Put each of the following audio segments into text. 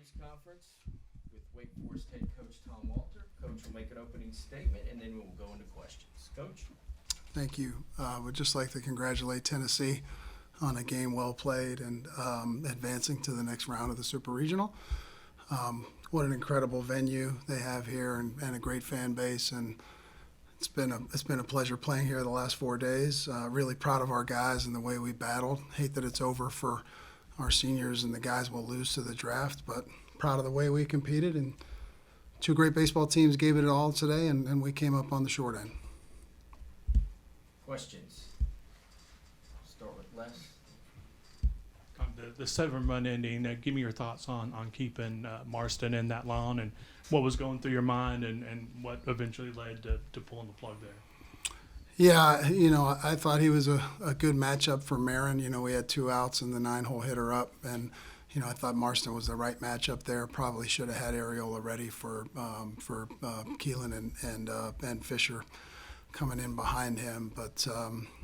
news conference with Wake Forest head coach Tom Walter. Coach will make an opening statement, and then we will go into questions. Coach? Thank you. Would just like to congratulate Tennessee on a game well played and advancing to the next round of the Super Regional. What an incredible venue they have here and a great fan base, and it's been a pleasure playing here the last 4 days. Really proud of our guys and the way we battled. Hate that it's over for our seniors and the guys will lose to the draft, but proud of the way we competed, and two great baseball teams gave it all today, and we came up on the short end. Questions? Start with Les. The 7-run ending, give me your thoughts on keeping Marston in that line and what was going through your mind and what eventually led to pulling the plug there. Yeah, I thought he was a good matchup for Marin. We had 2 outs and the 9-hole hitter up, and I thought Marston was the right matchup there. Probably should have had Areola ready for Keelan and Fisher coming in behind him. But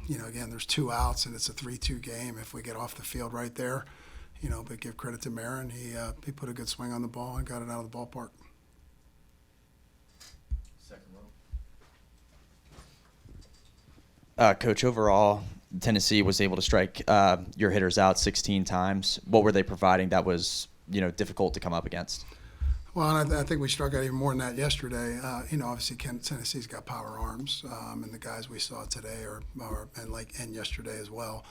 again, there's 2 outs and it's a 3-2 game. If we get off the field right there, but give credit to Marin. He put a good swing on the ball and got it out of the ballpark. Second row. Coach, overall, Tennessee was able to strike your hitters out 16 times. What were they providing that was, difficult to come up against? Well, and I think we struck out even more than that yesterday. Obviously Tennessee's got power arms, and the guys we saw today and yesterday as well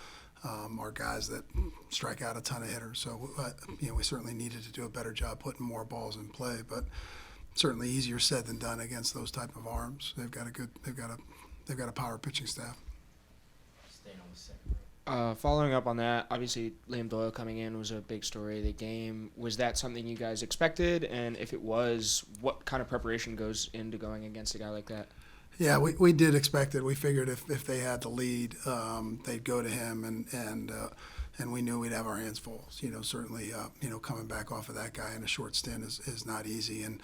are guys that strike out a ton of hitters. So we certainly needed to do a better job putting more balls in play, but certainly easier said than done against those type of arms. They've got a power pitching staff. Staying on the second row. Following up on that, obviously Lam Doyle coming in was a big story of the game. Was that something you guys expected? And if it was, what kind of preparation goes into going against a guy like that? Yeah, we did expect it. We figured if they had the lead, they'd go to him, and we knew we'd have our hands full. Certainly, coming back off of that guy in a short stint is not easy. And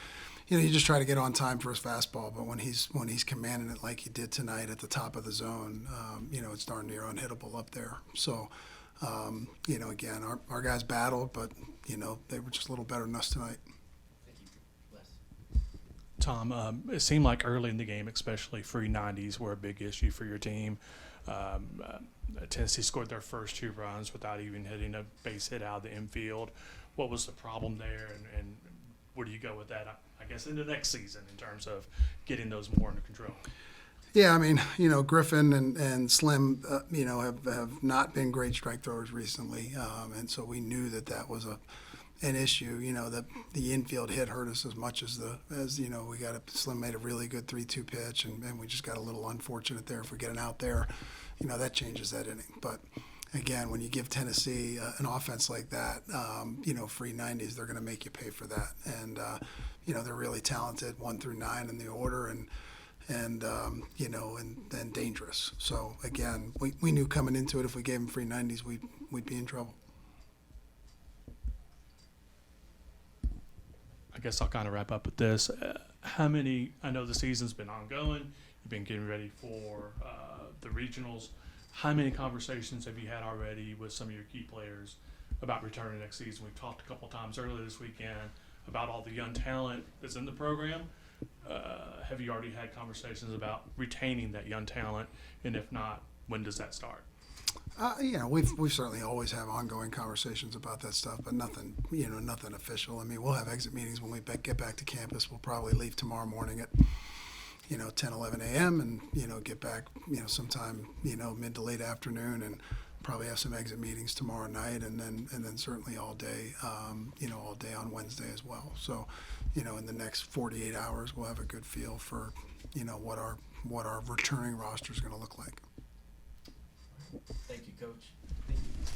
you just try to get on time for his fastball, but when he's commanding it like he did tonight at the top of the zone, it's darn near unhittable up there. So, again, our guys battled, but they were just a little better than us tonight. Thank you. Les. Tom, it seemed like early in the game, especially free 90s were a big issue for your team. Tennessee scored their first 2 runs without even hitting a base hit out of the infield. What was the problem there, and where do you go with that, I guess, in the next season in terms of getting those more under control? Yeah, I mean, Griffin and Slim, have not been great strike throwers recently, and so we knew that was an issue. That the infield hit hurt us as much as Slim made a really good 3-2 pitch, and we just got a little unfortunate there. If we get an out there, that changes that inning. But again, when you give Tennessee an offense like that, free 90s, they're going to make you pay for that. And they're really talented 1 through 9 in the order, and dangerous. So again, we knew coming into it, if we gave them free 90s, we'd be in trouble. I guess I'll kind of wrap up with this. I know the season's been ongoing. You've been getting ready for the regionals. How many conversations have you had already with some of your key players about returning next season? We've talked a couple times earlier this weekend about all the young talent that's in the program. Have you already had conversations about retaining that young talent? And if not, when does that start? We've certainly always have ongoing conversations about that stuff, but nothing official. I mean, we'll have exit meetings when we get back to campus. We'll probably leave tomorrow morning at 10, 11 a.m. and get back sometime mid to late afternoon, and probably have some exit meetings tomorrow night, and then certainly all day all day on Wednesday as well. So in the next 48 hours we'll have a good feel for what our returning roster is going to look like. Thank you, Coach.